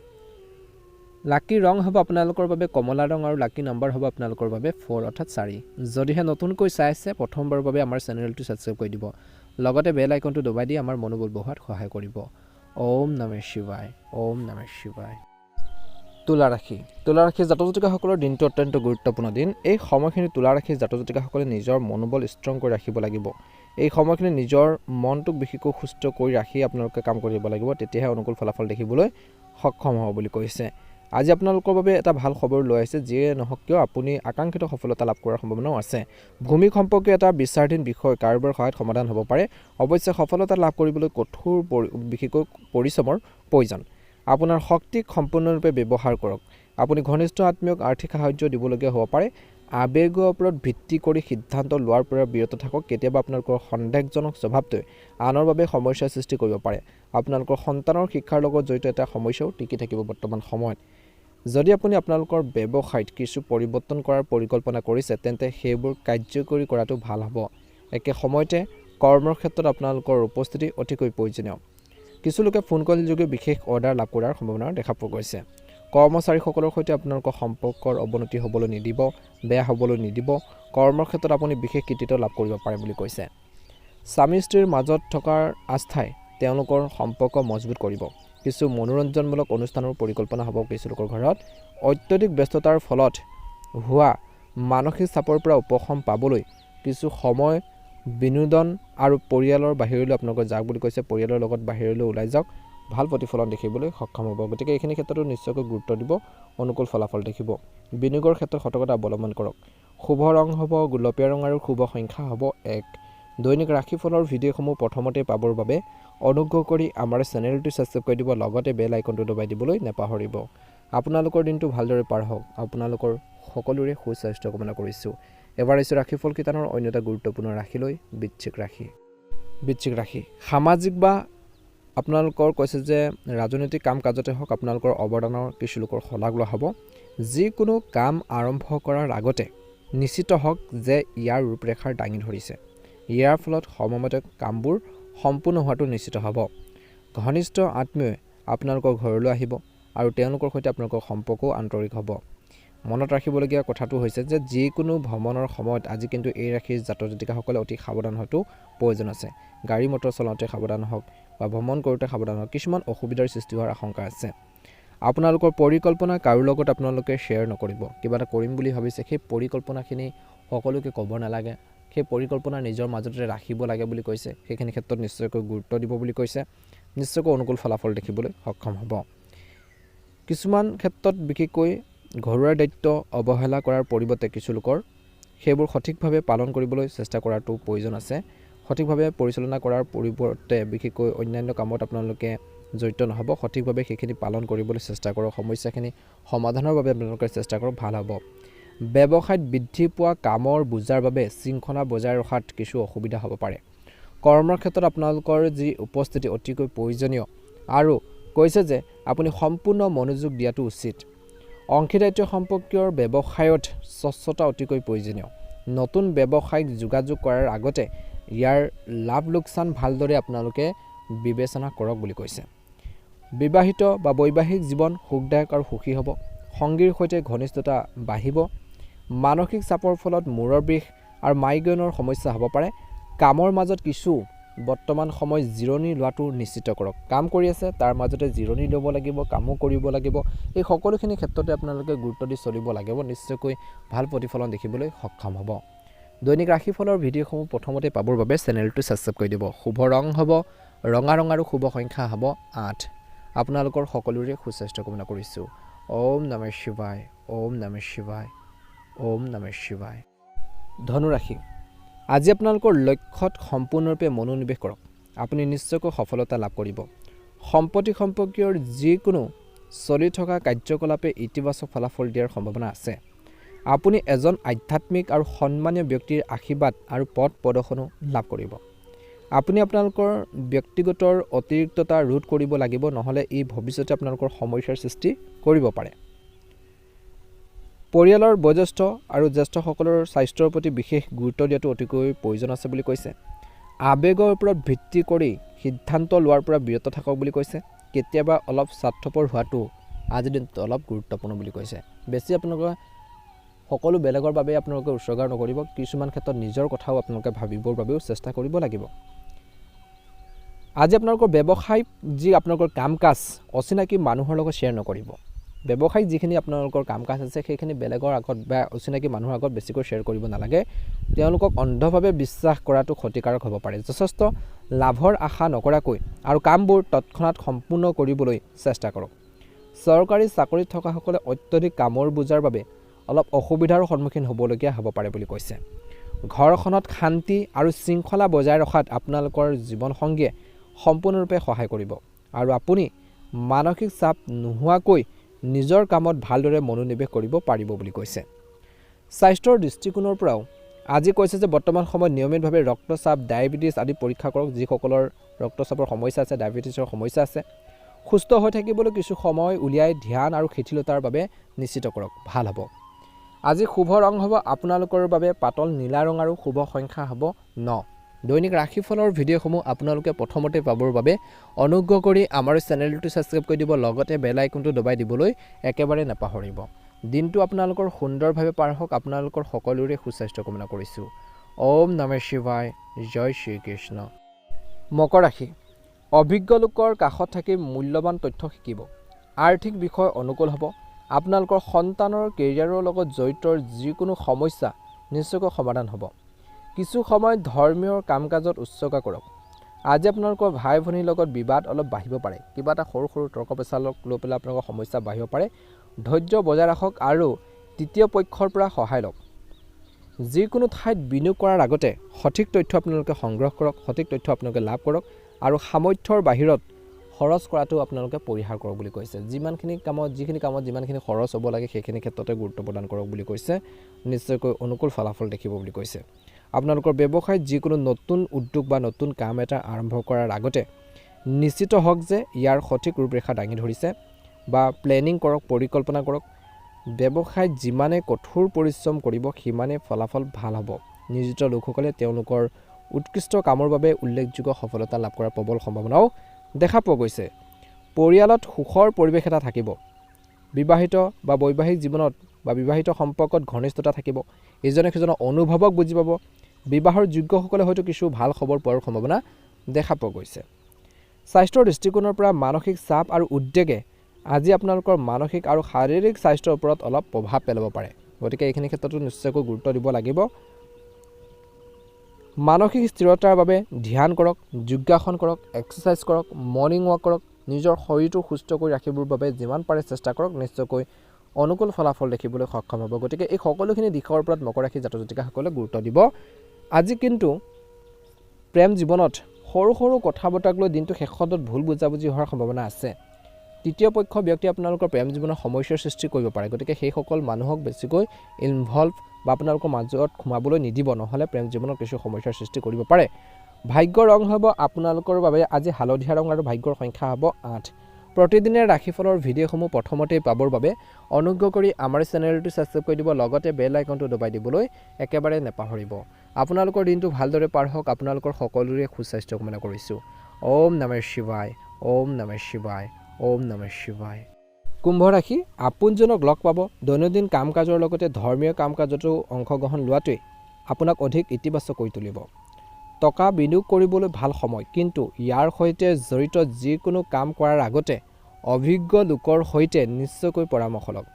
লাকি ৰং হ'ব আপোনালোকৰ বাবে কমলা ৰং আৰু লাকি নম্বৰ হ'ব আপোনালোকৰ বাবে 4 অৰ্থাৎ 4। যদিহে নতুনকৈ চাই আছে প্ৰথমবাৰৰ বাবে আমাৰ চেনেলটো ছাবস্ক্ৰাইব কৰি দিব, লগতে বেল আইকনটো দবাই দি আমাৰ মনোবল বঢ়োৱাত সহায় কৰিব। ওম নমঃ শিৱায়, ওম নমঃ শিৱায়। তুলা ৰাশি জাতক জাতিকাসকলৰ দিনটো অত্যন্ত গুৰুত্বপূৰ্ণ দিন। এই সময়খিনি তুলা ৰাশিৰ জাতক জাতিকাসকলে নিজৰ মনোবল ষ্ট্ৰং কৰি ৰাখিব লাগিব। এই সময়খিনি নিজৰ মনটোক বিশেষকৈ সুস্থ কৰি ৰাখি আপোনালোকে কাম কৰিব লাগিব, তেতিয়াহে অনুকূল ফলাফল দেখিবলৈ সক্ষম হ'ব বুলি কৈছে। আজি আপোনালোকৰ বাবে এটা ভাল খবৰ লৈ আহিছে, যিয়ে নহওক কিয় আপুনি আকাংক্ষিত সফলতা লাভ কৰাৰ সম্ভাৱনাও আছে। ভূমি সম্পৰ্কীয় এটা বিচাৰাধীন বিষয় কাৰোবাৰ সহায়ত সমাধান হ'ব পাৰে। অৱশ্যে সফলতা লাভ কৰিবলৈ কঠোৰ বিশেষকৈ পৰিশ্ৰমৰ প্ৰয়োজন। আপোনাৰ শক্তিক সম্পূৰ্ণৰূপে ব্যৱহাৰ কৰক। আপুনি ঘনিষ্ঠ আত্মীয়ক আৰ্থিক সাহায্য দিবলগীয়া হ'ব পাৰে। আৱেগৰ ওপৰত ভিত্তি কৰি সিদ্ধান্ত লোৱাৰ পৰা বিৰত থাকক। কেতিয়াবা আপোনালোকৰ সন্দেহজনক স্বভাৱটোৱে আনৰ বাবে সমস্যাৰ সৃষ্টি কৰিব পাৰে। আপোনালোকৰ সন্তানৰ শিক্ষাৰ লগত জড়িত এটা সমস্যাও টিকি থাকিব বৰ্তমান সময়ত। যদি আপুনি আপোনালোকৰ ব্যৱসায়ত কিছু পৰিৱৰ্তন কৰাৰ পৰিকল্পনা কৰিছে, তেন্তে সেইবোৰ কাৰ্যকৰী কৰাটো ভাল হ'ব। একে সময়তে কৰ্মৰ ক্ষেত্ৰত আপোনালোকৰ উপস্থিতি অতিকৈ প্ৰয়োজনীয়। কিছু লোকে ফোন কল যোগে বিশেষ অৰ্ডাৰ লাভ কৰাৰ সম্ভাৱনা দেখা পোৱা গৈছে। কৰ্মচাৰীসকলৰ সৈতে আপোনালোকৰ সম্পৰ্কৰ অৱনতি হ'বলৈ নিদিব, বেয়া হ'বলৈ নিদিব। কৰ্মৰ ক্ষেত্ৰত আপুনি বিশেষ কৃতিত্ব লাভ কৰিব পাৰে বুলি কৈছে। স্বামী স্ত্ৰীৰ মাজত থকাৰ আস্থাই তেওঁলোকৰ সম্পৰ্ক মজবুত কৰিব। কিছু মনোৰঞ্জনমূলক অনুষ্ঠানৰ পৰিকল্পনা হ'ব কিছু লোকৰ ঘৰত। অত্যধিক ব্যস্ততাৰ ফলত হোৱা মানসিক চাপৰ পৰা উপশম পাবলৈ কিছু সময় বিনোদন আৰু পৰিয়ালৰ বাহিৰলৈ আপোনালোকে যাওক বুলি কৈছে। পৰিয়ালৰ লগত বাহিৰলৈ ওলাই যাওক, ভাল প্ৰতিফলন দেখিবলৈ সক্ষম হ'ব। গতিকে এইখিনি ক্ষেত্ৰতো নিশ্চয়কৈ গুৰুত্ব দিব, অনুকূল ফলাফল দেখিব। বিনিয়োগৰ ক্ষেত্ৰত সতৰ্কতা অৱলম্বন কৰক। শুভ ৰং হ'ব গুলপীয়া ৰং আৰু শুভ সংখ্যা হ'ব 1। দৈনিক ৰাশিফলৰ ভিডিঅ'সমূহ প্ৰথমতে পাবৰ বাবে অনুগ্ৰহ কৰি আমাৰ চেনেলটো ছাবস্ক্ৰাইব কৰি দিব, লগতে বেল আইকনটো দবাই দিবলৈ নাপাহৰিব। আপোনালোকৰ দিনটো ভালদৰে পাৰ হওক। আপোনালোকৰ সকলোৰে সুস্বাস্থ্য কামনা কৰিছোঁ। এবাৰ আহিছোঁ ৰাশিফল কিতানৰ অন্য এটা গুৰুত্বপূৰ্ণ ৰাশিলৈ, বৃশ্চিক ৰাশি। সামাজিক বা আপোনালোকৰ কৈছে যে ৰাজনৈতিক কাম কাজতে হওক আপোনালোকৰ অৱদানৰ কিছু লোকৰ শলাগ লোৱা হ'ব। যিকোনো কাম আৰম্ভ কৰাৰ আগতে নিশ্চিত হওক যে ইয়াৰ ৰূপৰেখাৰ দাঙি ধৰিছে। ইয়াৰ ফলত সময়মতে কামবোৰ সম্পূৰ্ণ হোৱাটো নিশ্চিত হ'ব। ঘনিষ্ঠ আত্মীয়ই আপোনালোকৰ ঘৰলৈ আহিব আৰু তেওঁলোকৰ সৈতে আপোনালোকৰ সম্পৰ্কও আন্তৰিক হ'ব। মনত ৰাখিবলগীয়া কথাটো হৈছে যে যিকোনো ভ্ৰমণৰ সময়ত আজি কিন্তু এই ৰাশিৰ জাতক জাতিকাসকলে অতি সাৱধান হোৱাটো প্ৰয়োজন আছে। গাড়ী মটৰ চলাওঁতে সাৱধান হওক বা ভ্ৰমণ কৰোঁতে সাৱধান হওক, কিছুমান অসুবিধাৰ সৃষ্টি হোৱাৰ আশংকা আছে। আপোনালোকৰ পৰিকল্পনা কাৰো লগত আপোনালোকে শ্বেয়াৰ নকৰিব। কিবা এটা কৰিম বুলি ভাবিছে, সেই পৰিকল্পনাখিনি সকলোকে ক'ব নালাগে। সেই পৰিকল্পনা নিজৰ মাজতে ৰাখিব লাগে বুলি কৈছে। সেইখিনি ক্ষেত্ৰত নিশ্চয়কৈ গুৰুত্ব দিব বুলি কৈছে। নিশ্চয়কৈ অনুকূল ফলাফল দেখিবলৈ সক্ষম হ'ব। কিছুমান ক্ষেত্ৰত বিশেষকৈ ঘৰুৱা দায়িত্ব অৱহেলা কৰাৰ পৰিৱৰ্তে কিছু লোকৰ সেইবোৰ সঠিকভাৱে পালন কৰিবলৈ চেষ্টা কৰাটো প্ৰয়োজন আছে। সঠিকভাৱে পৰিচালনা কৰাৰ পৰিৱৰ্তে বিশেষকৈ অন্যান্য কামত আপোনালোকে জড়িত নহ'ব। সঠিকভাৱে সেইখিনি পালন কৰিবলৈ চেষ্টা কৰক। সমস্যাখিনি সমাধানৰ বাবে আপোনালোকে চেষ্টা কৰক, ভাল হ'ব। ব্যৱসায়ত বৃদ্ধি পোৱা কামৰ বোজাৰ বাবে শৃংখলা বজাই ৰখাত কিছু অসুবিধা হ'ব পাৰে। কৰ্মৰ ক্ষেত্ৰত আপোনালোকৰ যি উপস্থিতি অতিকৈ প্ৰয়োজনীয় আৰু কৈছে যে আপুনি সম্পূৰ্ণ মনোযোগ দিয়াটো উচিত। অংশীদাৰিত্ব সম্পৰ্কীয় ব্যৱসায়ত স্বচ্ছতা অতিকৈ প্ৰয়োজনীয়। নতুন ব্যৱসায়িক যোগাযোগ কৰাৰ আগতে ইয়াৰ লাভ লোকচান ভালদৰে আপোনালোকে বিবেচনা কৰক বুলি কৈছে। বিবাহিত বা বৈবাহিক জীৱন সুখদায়ক আৰু সুখী হ'ব। সংগীৰ সৈতে ঘনিষ্ঠতা বাঢ়িব। মানসিক চাপৰ ফলত মূৰৰ বিষ আৰু মাইগ্ৰেনৰ সমস্যা হ'ব পাৰে। কামৰ মাজত কিছু বৰ্তমান সময় জিৰণি লোৱাটো নিশ্চিত কৰক। কাম কৰি আছে তাৰ মাজতে জিৰণি ল'ব লাগিব, কামো কৰিব লাগিব। এই সকলোখিনি ক্ষেত্ৰতে আপোনালোকে গুৰুত্ব দি চলিব লাগিব। নিশ্চয়কৈ ভাল প্ৰতিফলন দেখিবলৈ সক্ষম হ'ব। দৈনিক ৰাশিফলৰ ভিডিঅ'সমূহ প্ৰথমতে পাবৰ বাবে চেনেলটো ছাবস্ক্ৰাইব কৰি দিব। শুভ ৰং হ'ব ৰঙা ৰং আৰু শুভ সংখ্যা হ'ব 8। আপোনালোকৰ সকলোৰে সুস্বাস্থ্য কামনা কৰিছোঁ। ওম নমঃ শিৱায়, ওম নমঃ শিৱায়, ওম নমঃ শিৱায়। ধনুৰাশি, আজি আপোনালোকৰ লক্ষ্যত সম্পূৰ্ণৰূপে মনোনিৱেশ কৰক। আপুনি নিশ্চয়কৈ সফলতা লাভ কৰিব। সম্পত্তি সম্পৰ্কীয় যিকোনো চলি থকা কাৰ্যকলাপে ইতিবাচক ফলাফল দিয়াৰ সম্ভাৱনা আছে। আপুনি এজন আধ্যাত্মিক আৰু সন্মানীয় ব্যক্তিৰ আশীৰ্বাদ আৰু পথ প্ৰদৰ্শনো লাভ কৰিব। আপুনি আপোনালোকৰ ব্যক্তিগত অতিৰিক্ততা ৰোধ কৰিব লাগিব, নহ'লে ই ভৱিষ্যতে আপোনালোকৰ সমস্যাৰ সৃষ্টি কৰিব পাৰে। পৰিয়ালৰ বয়োজ্যেষ্ঠ আৰু জ্যেষ্ঠসকলৰ স্বাস্থ্যৰ প্ৰতি বিশেষ গুৰুত্ব দিয়াটো অতিকৈ প্ৰয়োজন আছে বুলি কৈছে। আৱেগৰ ওপৰত ভিত্তি কৰি সিদ্ধান্ত লোৱাৰ পৰা বিৰত থাকক বুলি কৈছে। কেতিয়াবা অলপ স্বাৰ্থপৰ হোৱাটো আজিৰ দিনটোত অলপ গুৰুত্বপূৰ্ণ বুলি কৈছে। বেছি আপোনালোকে সকলো বেলেগৰ বাবে আপোনালোকে উৎসৰ্গা নকৰিব। কিছুমান ক্ষেত্ৰত নিজৰ কথাও আপোনালোকে ভাবিবৰ বাবেও চেষ্টা কৰিব লাগিব। আজি আপোনালোকৰ ব্যৱসায় যি আপোনালোকৰ কাম কাজ অচিনাকি মানুহৰ লগত শ্বেয়াৰ নকৰিব। ব্যৱসায়িক যিখিনি আপোনালোকৰ কাম কাজ আছে সেইখিনি বেলেগৰ আগত বা অচিনাকি মানুহৰ আগত বেছিকৈ শ্বেয়াৰ কৰিব নালাগে। তেওঁলোকক অন্ধভাৱে বিশ্বাস কৰাটো ক্ষতিকাৰক হ'ব পাৰে। যথেষ্ট লাভৰ আশা নকৰাকৈ আৰু কামবোৰ তৎক্ষণাত সম্পূৰ্ণ কৰিবলৈ চেষ্টা কৰক। চৰকাৰী চাকৰিত থকাসকলে অত্যধিক কামৰ বোজাৰ বাবে অলপ অসুবিধাৰ সন্মুখীন হ'বলগীয়া হ'ব পাৰে বুলি কৈছে। ঘৰখনত শান্তি আৰু শৃংখলা বজাই ৰখাত আপোনালোকৰ জীৱনসংগীয়ে সম্পূৰ্ণৰূপে সহায় কৰিব আৰু আপুনি মানসিক চাপ নোহোৱাকৈ নিজৰ কামত ভালদৰে মনোনিৱেশ কৰিব পাৰিব বুলি কৈছে। স্বাস্থ্যৰ দৃষ্টিকোণৰ পৰাও আজি কৈছে যে বৰ্তমান সময়ত নিয়মিতভাৱে ৰক্তচাপ, ডায়েবেটিছ আদি পৰীক্ষা কৰক। যিসকলৰ ৰক্তচাপৰ সমস্যা আছে, ডায়েবেটিছৰ সমস্যা আছে, সুস্থ হৈ থাকিবলৈ কিছু সময় উলিয়াই ধ্যান আৰু শিথিলতাৰ বাবে নিশ্চিত কৰক, ভাল হ'ব। আজি শুভ ৰং হ'ব আপোনালোকৰ বাবে পাতল নীলা ৰং আৰু শুভ সংখ্যা হ'ব 9। দৈনিক ৰাশিফলৰ ভিডিঅ'সমূহ আপোনালোকে প্ৰথমতে পাবৰ বাবে অনুগ্ৰহ কৰি আমাৰ চেনেলটো ছাবস্ক্ৰাইব কৰি দিব, লগতে বেল আইকনটো দবাই দিবলৈ একেবাৰে নাপাহৰিব। দিনটো আপোনালোকৰ সুন্দৰভাৱে পাৰ হওক। আপোনালোকৰ সকলোৰে সুস্বাস্থ্য কামনা কৰিছোঁ। ওম নমঃ শিৱায়, জয় শ্ৰীকৃষ্ণ। মকৰ ৰাশি, অভিজ্ঞ লোকৰ কাষত থাকি মূল্যৱান তথ্য শিকিব। আৰ্থিক বিষয় অনুকূল হ'ব। আপোনালোকৰ সন্তানৰ কেৰিয়াৰৰ লগত জড়িত যিকোনো সমস্যা নিশ্চয়কৈ সমাধান হ'ব। কিছু সময় ধৰ্মীয় কাম কাজত উৎসৰ্গা কৰক। আজি আপোনালোকৰ ভাই ভনীৰ লগত বিবাদ অলপ বাঢ়িব পাৰে। কিবা এটা সৰু সৰু তৰ্ক পেচালক লৈ পেলাই আপোনালোকৰ সমস্যা বাঢ়িব পাৰে। ধৈৰ্য বজাই ৰাখক আৰু তৃতীয় পক্ষৰ পৰা সহায় লওক। যিকোনো ঠাইত বিনিয়োগ কৰাৰ আগতে সঠিক তথ্য আপোনালোকে সংগ্ৰহ কৰক, সঠিক তথ্য আপোনালোকে লাভ কৰক আৰু সামৰ্থ্যৰ বাহিৰত খৰচ কৰাটো আপোনালোকে পৰিহাৰ কৰক বুলি কৈছে। যিখিনি কামত যিমানখিনি খৰচ হ'ব লাগে সেইখিনি ক্ষেত্ৰতে গুৰুত্ব প্ৰদান কৰক বুলি কৈছে। নিশ্চয়কৈ অনুকূল ফলাফল দেখিব বুলি কৈছে। আপোনালোকৰ ব্যৱসায়ত যিকোনো নতুন উদ্যোগ বা নতুন কাম এটা আৰম্ভ কৰাৰ আগতে নিশ্চিত হওক যে ইয়াৰ সঠিক ৰূপৰেখা দাঙি ধৰিছে বা প্লেনিং কৰক, পৰিকল্পনা কৰক। ব্যৱসায়ত যিমানে কঠোৰ পৰিশ্ৰম কৰিব সিমানে ফলাফল ভাল হ'ব। নিয়োজিত লোকসকলে তেওঁলোকৰ উৎকৃষ্ট কামৰ বাবে উল্লেখযোগ্য সফলতা লাভ কৰাৰ প্ৰবল সম্ভাৱনাও দেখা পোৱা গৈছে। পৰিয়ালত সুখৰ পৰিৱেশ এটা থাকিব। বিবাহিত বা বৈবাহিক জীৱনত বা বিবাহিত সম্পৰ্কত ঘনিষ্ঠতা থাকিব। ইজনে সিজনৰ অনুভৱক বুজি পাব। বিবাহৰ যোগ্যসকলে হয়তো কিছু ভাল খবৰ পোৱাৰ সম্ভাৱনা দেখা পোৱা গৈছে। স্বাস্থ্যৰ দৃষ্টিকোণৰ পৰা মানসিক চাপ আৰু উদ্বেগে আজি আপোনালোকৰ মানসিক আৰু শাৰীৰিক স্বাস্থ্যৰ ওপৰত অলপ প্ৰভাৱ পেলাব পাৰে। গতিকে এইখিনি ক্ষেত্ৰতো নিশ্চয়কৈ গুৰুত্ব দিব লাগিব। মানসিক স্থিৰতাৰ বাবে ধ্যান কৰক, যোগাসন কৰক, এক্সাৰচাইজ কৰক, মৰ্ণিং ৱাক কৰক। নিজৰ শৰীৰটো সুস্থ কৰি ৰাখিবৰ বাবে যিমান পাৰে চেষ্টা কৰক। নিশ্চয়কৈ অনুকূল ফলাফল দেখিবলৈ সক্ষম হ'ব। গতিকে এই সকলোখিনি দিশৰ ওপৰত মকৰ ৰাশি জাতক জাতিকাসকলে গুৰুত্ব দিব। আজি কিন্তু প্ৰেম জীৱনত সৰু সৰু কথা বতৰাক লৈ দিনটো শেষত ভুল বুজাবুজি হোৱাৰ সম্ভাৱনা আছে। তৃতীয় পক্ষ ব্যক্তি আপোনালোকৰ প্ৰেম জীৱনত সমস্যাৰ সৃষ্টি কৰিব পাৰে। গতিকে সেইসকল মানুহক বেছিকৈ ইনভলভ বা আপোনালোকৰ মাজত সোমাবলৈ নিদিব, নহ'লে প্ৰেম জীৱনত কিছু সমস্যাৰ সৃষ্টি কৰিব পাৰে। ভাগ্যৰ ৰং হ'ব আপোনালোকৰ বাবে আজি হালধীয়া ৰং আৰু ভাগ্যৰ সংখ্যা হ'ব 8। প্ৰতিদিনে ৰাশিফলৰ ভিডিঅ'সমূহ প্ৰথমতেই পাবৰ বাবে অনুগ্ৰহ কৰি আমাৰ চেনেলটো ছাবস্ক্ৰাইব কৰি দিব, লগতে বেল আইকনটো দবাই দিবলৈ একেবাৰে নাপাহৰিব। আপোনালোকৰ দিনটো ভালদৰে পাৰ হওক। আপোনালোকৰ সকলোৰে সুস্বাস্থ্য কামনা কৰিছোঁ। ওম নমঃ শিৱায়, ওম নমঃ শিৱায়, ওম নমঃ শিৱায়। কুম্ভ ৰাশি, আপোনজনক লগ পাব। দৈনন্দিন কাম কাজৰ লগতে ধৰ্মীয় কাম কাজতো অংশগ্ৰহণ লোৱাটোৱে আপোনাক অধিক ইতিবাচক কৰি তুলিব। টকা বিনিয়োগ কৰিবলৈ ভাল সময়, কিন্তু ইয়াৰ সৈতে জড়িত যিকোনো কাম কৰাৰ আগতে অভিজ্ঞ লোকৰ সৈতে নিশ্চয়কৈ পৰামৰ্শ লওক।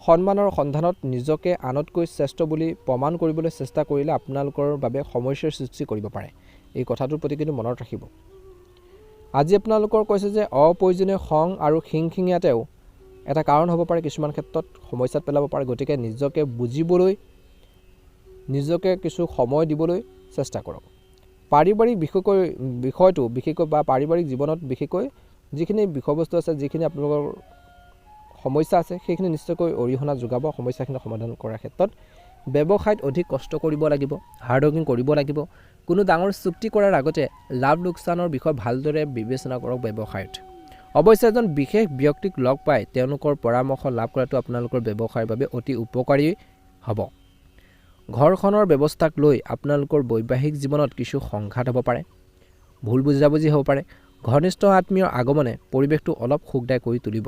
সন্মানৰ সন্ধানত নিজকে আনতকৈ শ্ৰেষ্ঠ বুলি প্ৰমাণ কৰিবলৈ চেষ্টা কৰিলে আপোনালোকৰ বাবে সমস্যাৰ সৃষ্টি কৰিব পাৰে। এই কথাটোৰ প্ৰতি কিন্তু মনত ৰাখিব। আজি আপোনালোকৰ কৈছে যে অপ্ৰয়োজনীয় খং আৰু খিংখিঙীয়াতেও এটা কাৰণ হ'ব পাৰে, কিছুমান ক্ষেত্ৰত সমস্যাত পেলাব পাৰে। গতিকে নিজকে বুজিবলৈ, নিজকে কিছু সময় দিবলৈ চেষ্টা কৰক। পাৰিবাৰিক বিষয়টো বিশেষকৈ বা পাৰিবাৰিক জীৱনত বিশেষকৈ যিখিনি বিষয়বস্তু আছে, যিখিনি আপোনালোকৰ সমস্যা আছে, সেইখিনি নিশ্চয়কৈ অৰিহণা যোগাব সমস্যাখিনি সমাধান কৰাৰ ক্ষেত্ৰত। ব্যৱসায়ত অধিক কষ্ট কৰিব লাগিব, হাৰ্ড ৱৰ্কিং কৰিব লাগিব। কোনো ডাঙৰ চুক্তি কৰাৰ আগতে লাভ লোকচানৰ বিষয় ভালদৰে বিবেচনা কৰক ব্যৱসায়ত। অৱশ্যে এজন বিশেষ ব্যক্তিক লগ পাই তেওঁলোকৰ পৰামৰ্শ লাভ কৰাটো আপোনালোকৰ ব্যৱসায়ৰ বাবে অতি উপকাৰী হ'ব। ঘৰখনৰ ব্যৱস্থাক লৈ আপোনালোকৰ বৈবাহিক জীৱনত কিছু সংঘাত হ'ব পাৰে, ভুল বুজাবুজি হ'ব পাৰে। ঘনিষ্ঠ আত্মীয়ৰ আগমনে পৰিৱেশটো অলপ সুখদায়ক কৰি তুলিব।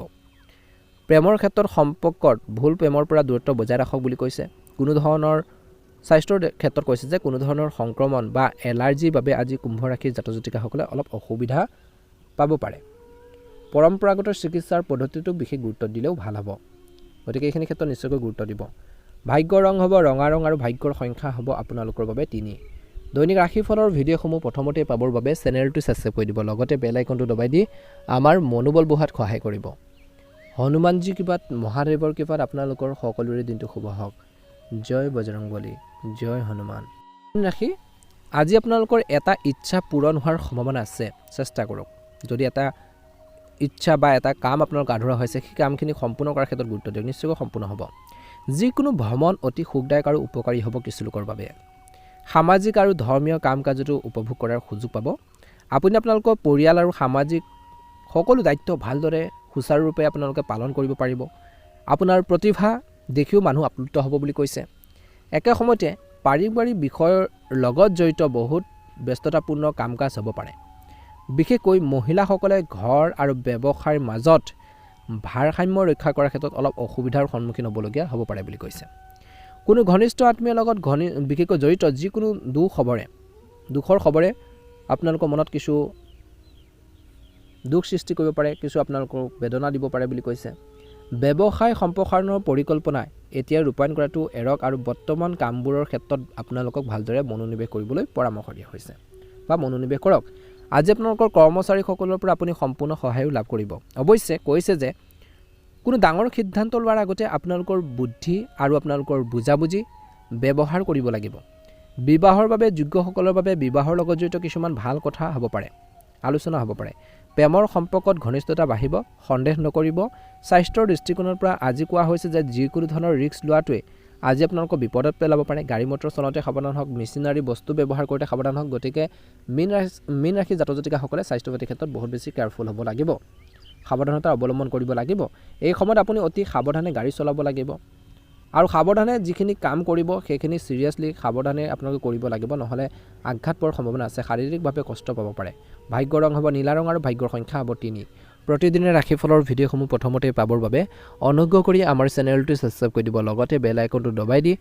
প্ৰেমৰ ক্ষেত্ৰত সম্পৰ্কত ভুল প্ৰেমৰ পৰা দূৰত্ব বজাই ৰাখক বুলি কৈছে। কোনো ধৰণৰ স্বাস্থ্যৰ ক্ষেত্ৰত কৈছে যে কোনো ধৰণৰ সংক্ৰমণ বা এলাৰ্জিৰ বাবে আজি কুম্ভ ৰাশিৰ জাতক জাতিকাসকলে অলপ অসুবিধা পাব পাৰে। পৰম্পৰাগত চিকিৎসাৰ পদ্ধতিটো বিশেষ গুৰুত্ব দিলেও ভাল হ'ব। গতিকে এইখিনি ক্ষেত্ৰত নিশ্চয়কৈ গুৰুত্ব দিব। ভাগ্যৰ ৰং হ'ব ৰঙা ৰং আৰু ভাগ্যৰ সংখ্যা হ'ব আপোনালোকৰ বাবে 3। দৈনিক ৰাশিফলৰ ভিডিঅ'সমূহ প্ৰথমতে পাবৰ বাবে চেনেলটো ছাবস্ক্ৰাইব কৰি দিব, লগতে বেল আইকনটো দবাই দি আমাৰ মনোবল বঢ়োৱাত সহায় কৰিব। হনুমানজী কৃপাত, মহাদেৱৰ কৃপাত আপোনালোকৰ সকলোৰে দিনটো শুভ হওক। জয় বজৰংবলী, জয় হনুমান। ৰাশি, আজি আপোনালোকৰ এটা ইচ্ছা পূৰণ হোৱাৰ সম্ভাৱনা আছে। চেষ্টা কৰক। যদি এটা ইচ্ছা বা এটা কাম আপোনালোকৰ আধৰুৱা হৈছে, সেই কামখিনি সম্পূৰ্ণ কৰাৰ ক্ষেত্ৰত গুৰুত্ব দিয়ক, নিশ্চয়কৈ সম্পূৰ্ণ হ'ব। যিকোনো ভ্ৰমণ অতি সুখদায়ক আৰু উপকাৰী হ'ব কিছু লোকৰ বাবে। সামাজিক আৰু ধৰ্মীয় কাম কাজতো উপভোগ কৰাৰ সুযোগ পাব। আপুনি আপোনালোকৰ পৰিয়াল আৰু সামাজিক সকলো দায়িত্ব ভালদৰে সুচাৰুৰূপে আপোনালোকে পালন কৰিব পাৰিব। আপোনাৰ প্ৰতিভা দেখিও মানুহ আপ্লুত হ'ব বুলি কৈছে। একে সময়তে পাৰিবাৰিক বিষয়ৰ লগত জড়িত বহুত ব্যস্ততাপূৰ্ণ কাম কাজ হ'ব পাৰে। বিশেষকৈ মহিলাসকলে ঘৰ আৰু ব্যৱসায়ৰ মাজত ভাৰসাম্য ৰক্ষা কৰাৰ ক্ষেত্ৰত অলপ অসুবিধাৰ সন্মুখীন হ'বলগীয়া হ'ব পাৰে বুলি কৈছে। কোনো ঘনিষ্ঠ আত্মীয়ৰ লগত বিশেষকৈ জড়িত যিকোনো দুখৰ খবৰে আপোনালোকৰ মনত কিছু দুখ সৃষ্টি কৰিব পাৰে, কিছু আপোনালোকক বেদনা দিব পাৰে বুলি কৈছে। ব্যৱসায় সম্প্ৰসাৰণৰ পৰিকল্পনা এতিয়া ৰূপায়ণ কৰাটো এৰক আৰু বৰ্তমান কামবোৰৰ ক্ষেত্ৰত আপোনালোকক ভালদৰে মনোনিৱেশ কৰিবলৈ পৰামৰ্শ দিয়া হৈছে বা মনোনিৱেশ কৰক। আজি আপোনালোকৰ কৰ্মচাৰীসকলৰ পৰা আপুনি সম্পূৰ্ণ সহায়ো লাভ কৰিব। অৱশ্যে কৈছে যে কোনো ডাঙৰ সিদ্ধান্ত লোৱাৰ আগতে আপোনালোকৰ বুদ্ধি আৰু আপোনালোকৰ বুজাবুজি ব্যৱহাৰ কৰিব লাগিব। বিবাহৰ বাবে যোগ্যসকলৰ বাবে বিবাহৰ লগত জড়িত কিছুমান ভাল কথা হ'ব পাৰে, আলোচনা হ'ব পাৰে। প্ৰেমৰ সম্পৰ্কত ঘনিষ্ঠতা বাঢ়িব, সন্দেহ নকৰিব। স্বাস্থ্যৰ দৃষ্টিকোণৰ পৰা আজি কোৱা হৈছে যে যিকোনো ধৰণৰ ৰিস্ক লোৱাটোৱে আজি আপোনালোকক বিপদত পেলাব পাৰে। গাড়ী মটৰ চলাওঁতে সাৱধান হওক, মেচিনাৰী বস্তু ব্যৱহাৰ কৰোঁতে সাৱধান হওক। গতিকে মীন ৰাশি জাতক জাতিকাসকলে স্বাস্থ্য পাতিৰ ক্ষেত্ৰত বহুত বেছি কেয়াৰফুল হ'ব লাগিব, সাৱধানতা অৱলম্বন কৰিব লাগিব। এই সময়ত আপুনি অতি সাৱধানে গাড়ী চলাব লাগিব আৰু সাৱধানে যিখিনি কাম কৰিব সেইখিনি চিৰিয়াছলি সাৱধানে আপোনালোকে কৰিব লাগিব, নহ'লে আঘাত পোৱাৰ সম্ভাৱনা আছে, শাৰীৰিকভাৱে কষ্ট পাব পাৰে। ভাগ্যৰ ৰং হ'ব নীলা ৰং আৰু ভাগ্যৰ সংখ্যা হ'ব 3। প্ৰতিদিনে ৰাশিফলৰ ভিডিঅ'সমূহ প্ৰথমতে পাবৰ বাবে অনুগ্ৰহ কৰি আমাৰ চেনেলটো ছাবস্ক্ৰাইব কৰি দিব, লগতে বেল আইকনটো দবাই দি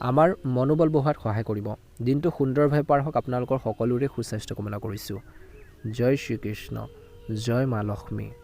আমাৰ মনোবল বঢ়োৱাত সহায় কৰিব। দিনটো সুন্দৰভাৱে পাৰ হওক। আপোনালোকৰ সকলোৰে সুস্বাস্থ্য কামনা কৰিছোঁ। জয় শ্ৰীকৃষ্ণ, জয় মা লক্ষ্মী।